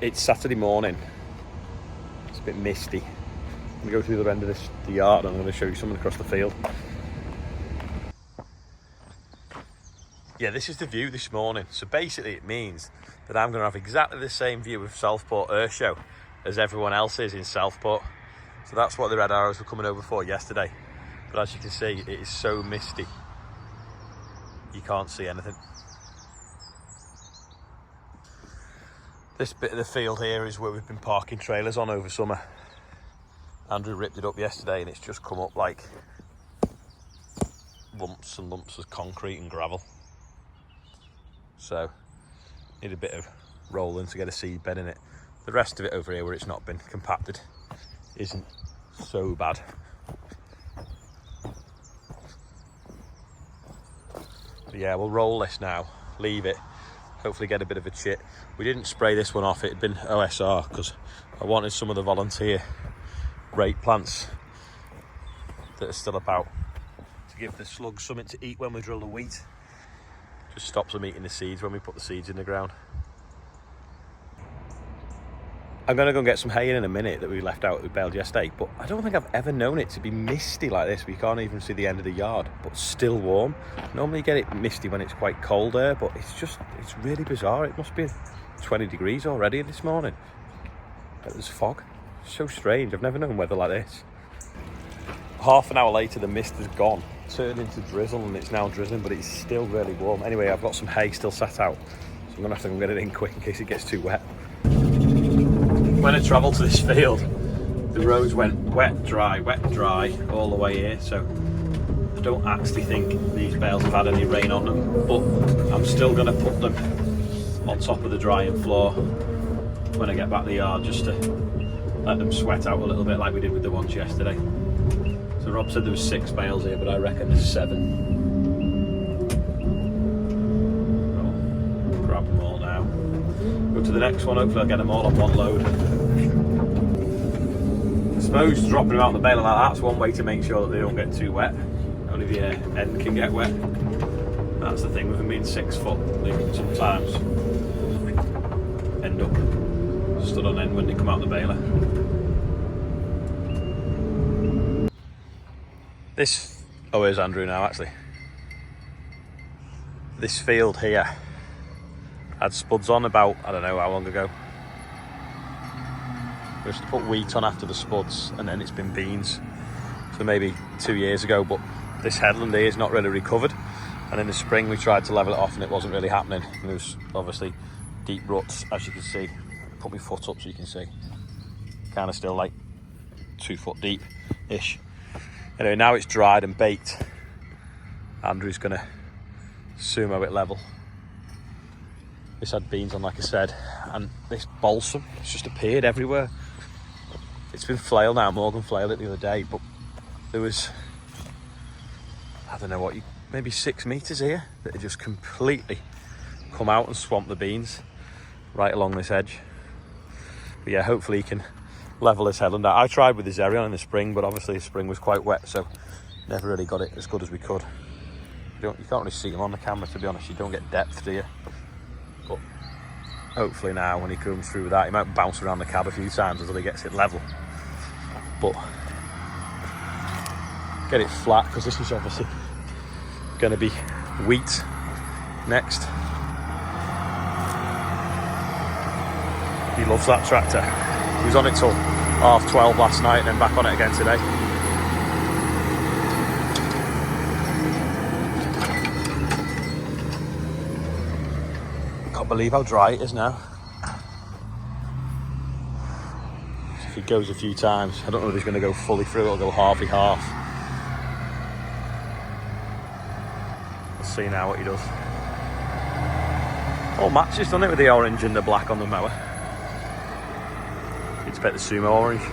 It's Saturday morning. It's a bit misty. I'm going to go to the other end of the yard and I'm going to show you something across the field. Yeah, this is the view this morning. So basically it means that I'm going to have exactly the same view of Southport Earthshow as everyone else is in Southport. So that's what the Red Arrows were coming over for yesterday. But as you can see, it is so misty. You can't see anything. This bit of the field here is where we've been parking trailers on over summer. Andrew ripped it up yesterday and it's just come up like lumps and lumps of concrete and gravel. So, need a bit of rolling to get a seed bed in it. The rest of it over here where it's not been compacted isn't so bad. But yeah, we'll roll this now, leave it, hopefully get a bit of a chit. We didn't spray this one off, it had been OSR because I wanted some of the volunteer rate plants that are still about to give the slugs something to eat when we drill the wheat. Just stops them eating the seeds when we put the seeds in the ground. I'm going to go and get some hay in a minute that we left out with Bale yesterday, but I don't think I've ever known it to be misty like this. We can't even see the end of the yard, but still warm. Normally you get it misty when it's quite cold there, but it's really bizarre. It must be 20 degrees already this morning. But there's fog. So strange. I've never known weather like this. Half an hour later, the mist has gone, turned into drizzle, and it's now drizzling, but it's still really warm. Anyway, I've got some hay still sat out, so I'm going to have to go get it in quick in case it gets too wet. When I travelled to this field, the roads went wet, dry, all the way here, so I don't actually think these bales have had any rain on them, but I'm still going to put them on top of the drying floor when I get back to the yard, just to let them sweat out a little bit like we did with the ones yesterday. So Rob said there was 6 bales here, but I reckon there's 7. I'll grab them all now. Go to the next one, hopefully I'll get them all on one load. I suppose dropping them out the baler like that's one way to make sure that they don't get too wet. Only the end can get wet. That's the thing with them being 6 foot. They can sometimes end up stood on end when they come out the baler. Where's Andrew now actually? This field here had spuds on about, I don't know how long ago. We used to put wheat on after the spuds and then it's been beans. So maybe 2 years ago, but this headland here is not really recovered. And in the spring we tried to level it off and it wasn't really happening. And there was obviously deep ruts, as you can see. Put my foot up so you can see. Kind of still like 2 foot deep-ish. Anyway, now it's dried and baked. Andrew's gonna sumo it level. This had beans on, like I said, and this balsam, it's just appeared everywhere. It's been flailed now. Morgan flailed it the other day, but there was, I don't know what, maybe 6 meters here that had just completely come out and swamped the beans right along this edge. But yeah, hopefully you can level this headland out. I tried with the Zerion in the spring, but obviously the spring was quite wet, so never really got it as good as we could. You can't really see them on the camera, to be honest. You don't get depth, do you? But hopefully now, when he comes through with that, he might bounce around the cab a few times until he gets it level. But get it flat, because this is obviously going to be wheat next. He loves that tractor. He was on it till 12:30 last night and then back on it again today. Can't believe how dry it is now. If he goes a few times, I don't know if he's going to go fully through, it'll go half. We'll see now what he does. All matches, doesn't it, with the orange and the black on the mower? Expect the sumo orange. You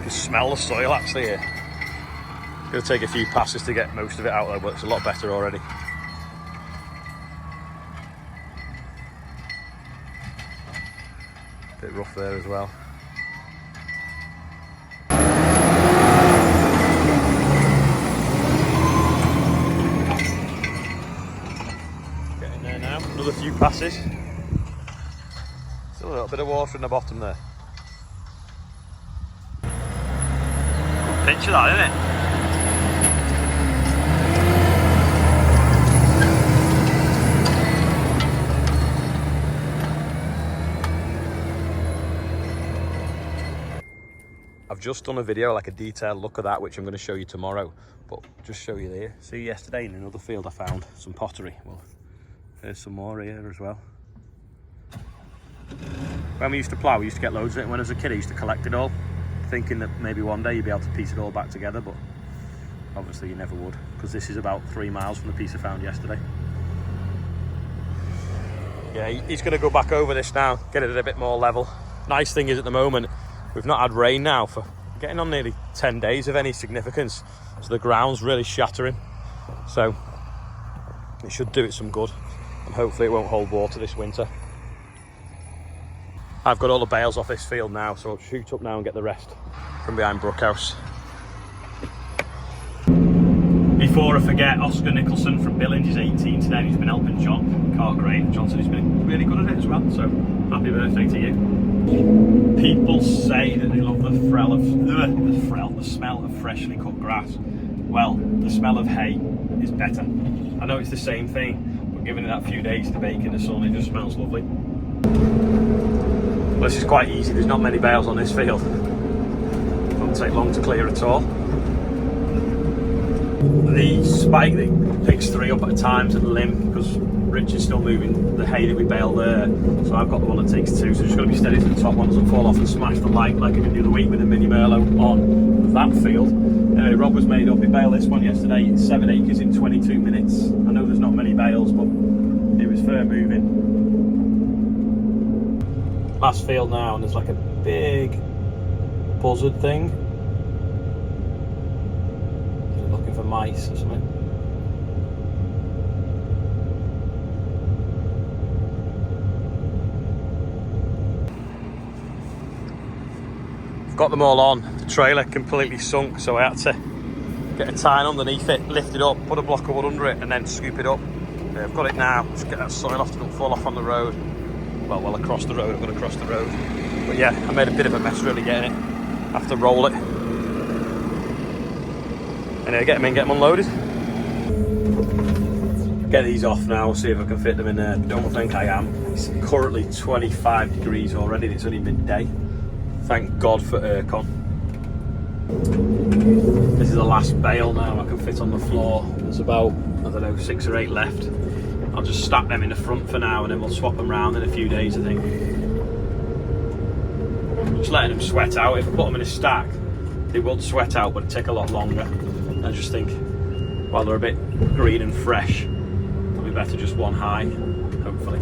can smell the soil actually here. It's going to take a few passes to get most of it out though, but it's a lot better already. Bit rough there as well. Getting there now, another few passes. Still a little bit of water in the bottom there. Good picture that, isn't it? I've just done a video, like a detailed look at that, which I'm going to show you tomorrow, but just show you there. See, yesterday in another field I found some pottery. Well, there's some more here as well. When we used to plough, we used to get loads of it. When I was a kid, I used to collect it all, thinking that maybe one day you'd be able to piece it all back together, but obviously you never would, because this is about 3 miles from the piece I found yesterday. Yeah, he's going to go back over this now, get it a bit more level. Nice thing is, at the moment, we've not had rain now for getting on nearly 10 days of any significance. So the ground's really shattering. So it should do it some good. And hopefully it won't hold water this winter. I've got all the bales off this field now, so I'll shoot up now and get the rest from behind Brookhouse. Before I forget, Oscar Nicholson from Billing is 18 today, and he's been helping John cart grain. John said he's been really good at it as well, so happy birthday to you. People say that they love the smell of freshly cut grass. Well, the smell of hay is better. I know it's the same thing, but giving it that few days to bake in the sun, it just smells lovely. Well, this is quite easy, there's not many bales on this field. It won't take long to clear at all. The spike that picks 3 up at a time to the limb, because Rich is still moving the hay that we bale there, so I've got the one that takes 2, so just got to be steady to the top one, doesn't fall off and smash the light like I did the other week with the Mini Merlot on that field. Rob was made up, he baled this one yesterday, it's 7 acres in 22 minutes. I know there's not many bales, but it was fair moving. Last field now, and there's like a big buzzard thing. Looking for mice or something. I've got them all on. The trailer completely sunk, so I had to get a tine underneath it, lift it up, put a block of wood under it, and then scoop it up. I've got it now. Just get that soil off so it don't fall off on the road. Well, across the road. I've got to cross the road. But yeah, I made a bit of a mess really getting it. I have to roll it. Anyway, get them in, get them unloaded. Get these off now, see if I can fit them in there. Don't think I am. It's currently 25 degrees already, and it's only midday. Thank God for aircon. This is the last bale now I can fit on the floor. There's about, I don't know, 6 or 8 left. I'll just stack them in the front for now, and then we'll swap them around in a few days, I think. Just letting them sweat out. If I put them in a stack, they will sweat out, but it'll take a lot longer. I just think while they're a bit green and fresh, it'll be better just one high, hopefully.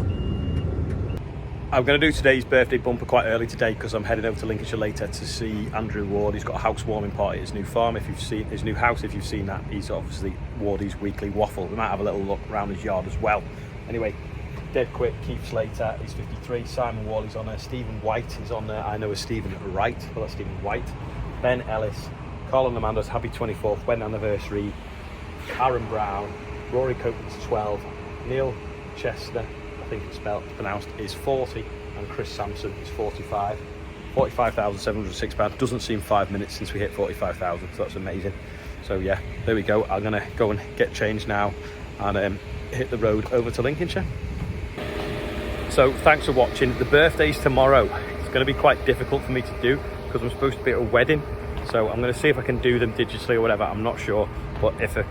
I'm going to do today's birthday bumper quite early today because I'm heading over to Lincolnshire later to see Andrew Ward. He's got a housewarming party at his new farm. If you've seen his new house, if you've seen that, he's obviously Wardy's weekly waffle. We might have a little look around his yard as well. Anyway, dead quick, Keith Slater, he's 53, Simon Worley's on there, Stephen White is on there, I know as Stephen Wright, well that's Stephen White, Ben Ellis, Colin Amanda's happy 24th wedding anniversary, Aaron Brown, Rory Copeland's 12, Neil Chester, I think it's pronounced, is 40, and Chris Sampson is 45. £45,706. Doesn't seem 5 minutes since we hit 45,000, so that's amazing. So yeah, there we go. I'm gonna go and get changed now and hit the road over to Lincolnshire. So thanks for watching. The birthday's tomorrow. It's going to be quite difficult for me to do because I'm supposed to be at a wedding. So I'm going to see if I can do them digitally or whatever. I'm not sure. But if the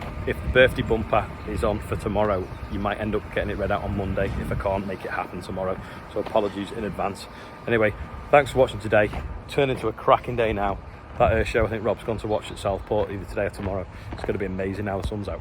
birthday bumper is on for tomorrow, you might end up getting it read out on Monday if I can't make it happen tomorrow. So apologies in advance. Anyway, thanks for watching today. Turned into a cracking day now. That show I think Rob's gone to watch at Southport either today or tomorrow. It's going to be amazing now the sun's out.